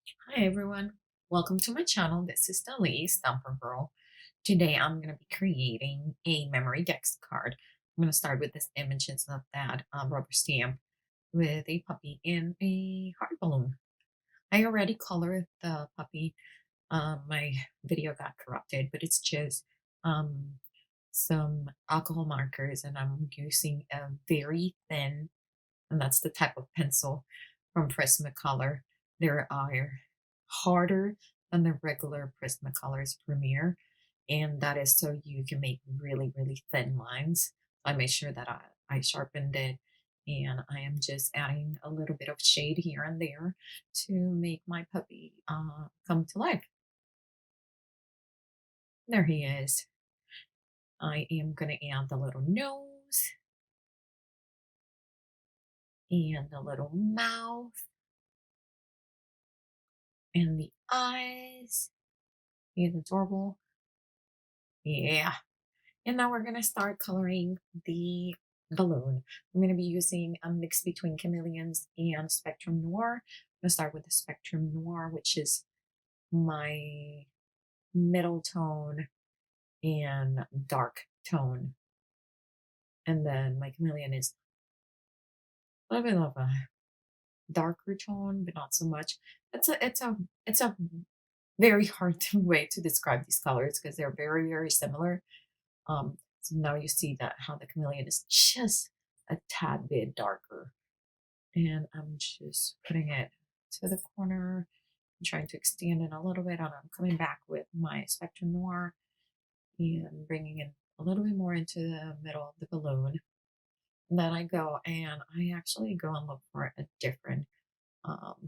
Hi everyone, welcome to my channel. This is Dali, Stamper Girl. Today I'm going to be creating a Memory Dex card. I'm going to start with this images of that rubber stamp with a puppy and a heart balloon. I already colored the puppy. My video got corrupted, but it's just um, some alcohol markers, and I'm using a very thin, and that's the type of pencil from Prismacolor. They are harder than the regular Prismacolors Premiere, and that is so you can make really, really thin lines. I made sure that I sharpened it, and I am just adding a little bit of shade here and there to make my puppy come to life. There he is. I am going to add the little nose and the little mouth and the eyes. He's adorable. Yeah. And now we're going to start coloring the balloon. I'm going to be using a mix between Chameleons and Spectrum Noir. I'm going to start with the Spectrum Noir, which is my middle tone and dark tone. And then my Chameleon is a little bit of a darker tone, but not so much. It's a very hard way to describe these colors because they're very, very similar. So now you see that how the chameleon is just a tad bit darker. And I'm just putting it to the corner, and trying to extend it a little bit. And I'm coming back with my Spectrum Noir and bringing it a little bit more into the middle of the balloon. And then I go and I actually go and look for a different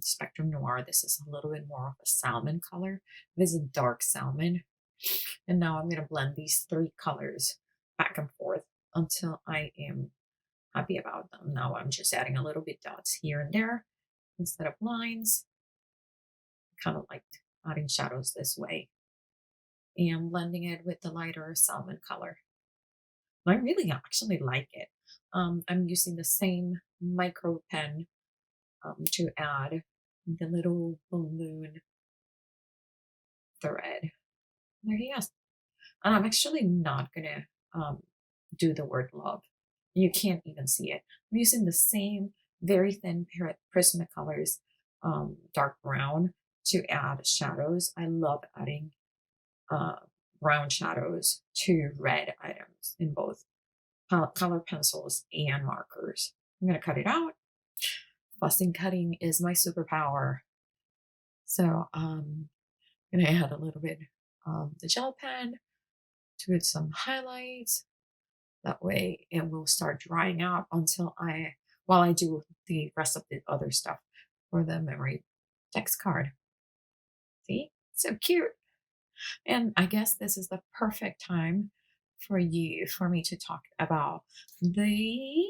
Spectrum Noir. This is a little bit more of a salmon color. This is a dark salmon. And now I'm going to blend these three colors back and forth until I am happy about them. Now I'm just adding a little bit dots here and there instead of lines. Kind of like adding shadows this way and blending it with the lighter salmon color. I really actually like it. I'm using the same micro pen to add the little balloon thread. There he is. And I'm actually not gonna do the word love. You can't even see it. I'm using the same very thin Prismacolors dark brown to add shadows. I love adding uh, brown shadows to red items in both color pencils and markers. I'm gonna cut it out. Fussing cutting is my superpower. So I'm gonna add a little bit of the gel pen to add some highlights. That way it will start drying out while I do the rest of the other stuff for the Memory Dex card. See? So cute. And I guess this is the perfect time for me to talk about the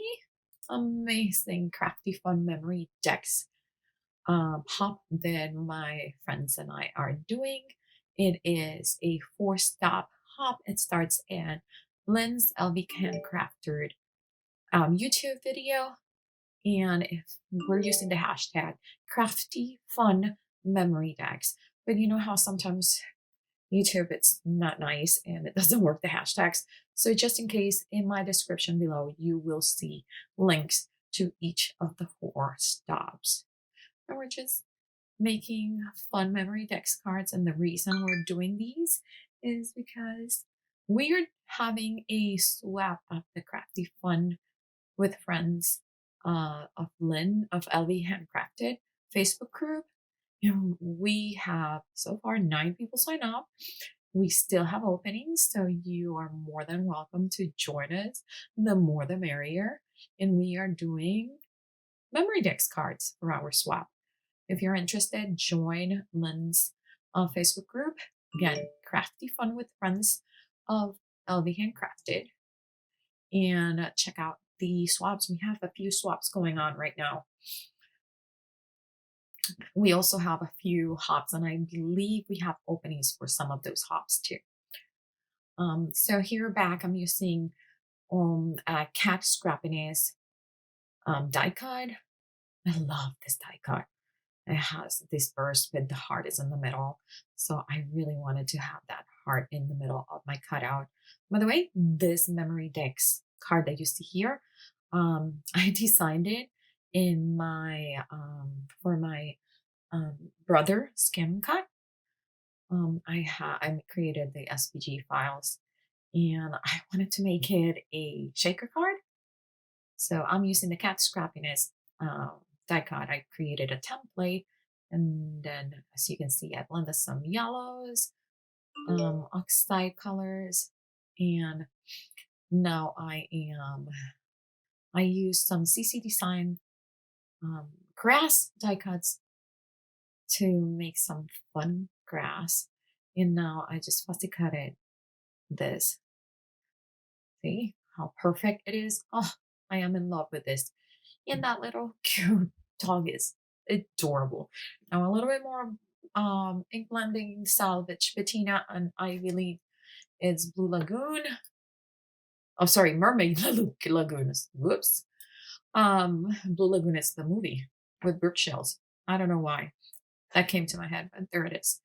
amazing Crafty Fun Memory Dex hop that my friends and I are doing. It is a 4-stop hop. It starts at Lynn's LV Handcrafted YouTube video, and if we're using the hashtag Crafty Fun Memory Dex. But you know how sometimes YouTube it's not nice and it doesn't work the hashtags. So just in case, in my description below, you will see links to each of the 4 stops. And we're just making fun Memory Dex cards, and the reason we're doing these is because we're having a swap of the Crafty Fun with Friends of Lynn of LV Handcrafted Facebook group. And we have so far 9 people sign up. We still have openings, so you are more than welcome to join us. The more the merrier. And we are doing Memory Dex cards for our swap. If you're interested, join Lynn's Facebook group. Again, Crafty Fun with Friends of LV Handcrafted. And check out the swaps. We have a few swaps going on right now. We also have a few hops, and I believe we have openings for some of those hops too. So here back, I'm using a Cat Scrappiness die cut. I love this die cut. It has this burst with the heart is in the middle. So I really wanted to have that heart in the middle of my cutout. By the way, this Memory Dex card that you see here, I designed it in my for my brother skin cut. I created the SVG files and I wanted to make it a shaker card. So I'm using the cat scrappiness die cut. I created a template, and then as you can see, I blended some yellows, oxide colors, and now I used some CC Design grass die cuts to make some fun grass. And now I just fussy cut it this. See how perfect it is? Oh, I am in love with this. And that little cute dog is adorable. Now a little bit more ink blending salvage patina, and I believe it's Blue Lagoon. Oh, sorry, Mermaid Lagoon. Whoops. Blue Lagoon is the movie with brook shells. I don't know why that came to my head, but there it is.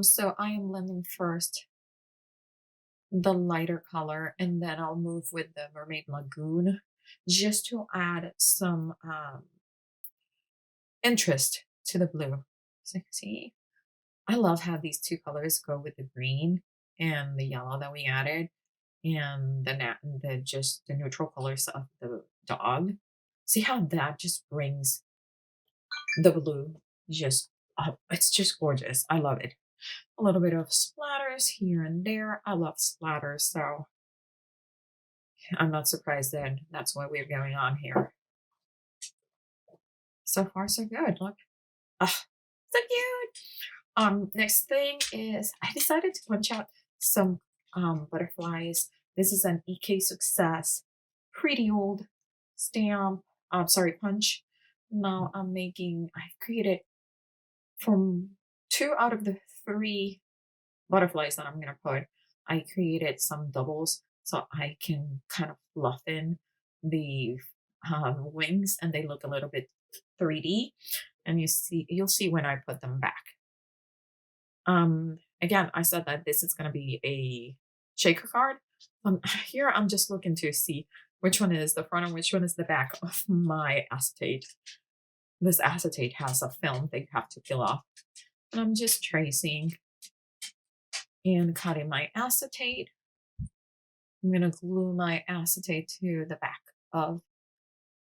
So I am blending first the lighter color, and then I'll move with the Mermaid Lagoon just to add some interest to the blue. So see, I love how these two colors go with the green and the yellow that we added, and the just the neutral colors of the dog. See how that just brings the blue just up. It's just gorgeous. I love it. A little bit of splatters here and there. I love splatters, so I'm not surprised that that's what we're going on here. So far, so good. Look. Ah, so cute. Next thing is I decided to punch out some butterflies. This is an EK Success pretty old stamp. Sorry, punch. Now I've created from 2 out of the 3 butterflies that I'm gonna put. I created some doubles so I can kind of fluff in the wings and they look a little bit 3D. And you'll see when I put them back. Again, I said that this is going to be a shaker card. Here I'm just looking to see which one is the front and which one is the back of my acetate. This acetate has a film that you have to peel off. And I'm just tracing and cutting my acetate. I'm going to glue my acetate to the back of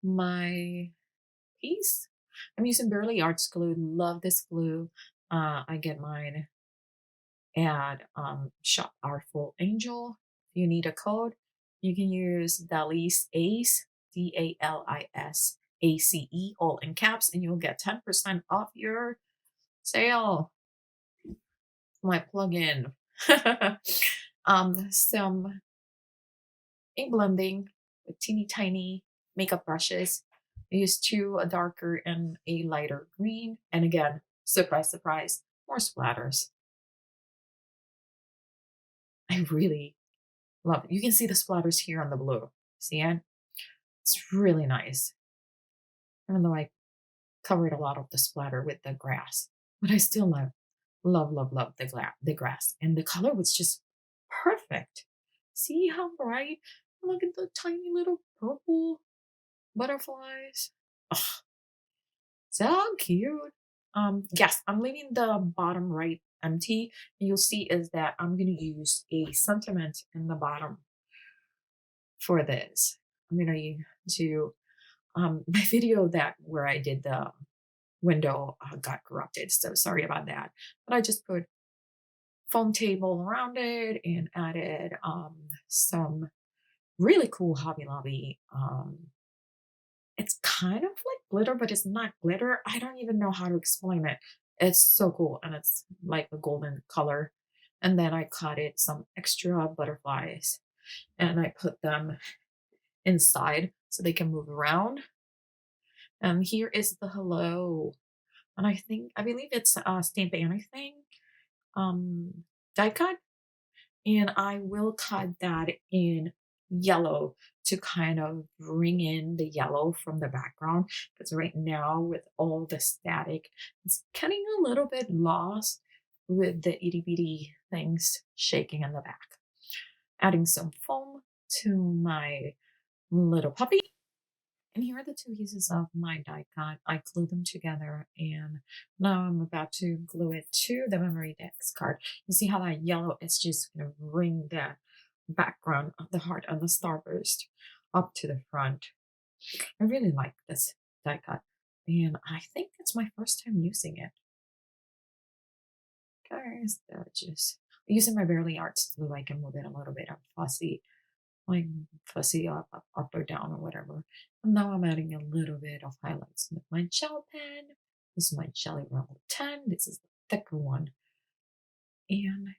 my piece. I'm using Burley Arts glue. Love this glue. I get mine at Shop Artful Angel. If you need a code, you can use Dalice Ace, DALISACE, all in caps, and you'll get 10% off your sale. My plugin. Some ink blending with teeny tiny makeup brushes. I use 2, a darker and a lighter green. And again, surprise, surprise, more splatters. I really love it. You can see the splatters here on the blue. See it? It's really nice. Even though I covered a lot of the splatter with the grass, but I still love the grass. And the color was just perfect. See how bright? Look at the tiny little purple butterflies. Oh, so cute. Yes, I'm leaving the bottom right empty. And you'll see is that I'm gonna use a sentiment in the bottom for this. I'm gonna do my video that where I did the window got corrupted, so sorry about that. But I just put foam table around it and added some really cool Hobby Lobby. It's kind of like glitter, but it's not glitter. I don't even know how to explain it. It's so cool, and it's like a golden color. And then I cut it some extra butterflies, and I put them inside so they can move around. And here is the hello. And I believe it's Stamp Anything die cut. And I will cut that in yellow to kind of bring in the yellow from the background. Because right now, with all the static, it's getting a little bit lost with the itty bitty things shaking in the back. Adding some foam to my little puppy. And here are the two pieces of my die cut. I glue them together, and now I'm about to glue it to the Memory Dex card. You see how that yellow is just going to bring the background of the heart and the starburst up to the front. I really like this die cut, and I think it's my first time using it. Guys, just using my Barely Arts glue, I can move it a little bit. I'm fussy up or down or whatever. And now I'm adding a little bit of highlights with my gel pen. This is my Jelly Roll 10. This is the thicker one. And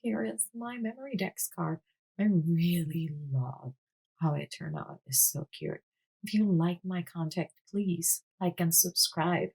here is my Memory Dex card. I really love how it turned out. It's so cute. If you like my content, please like and subscribe.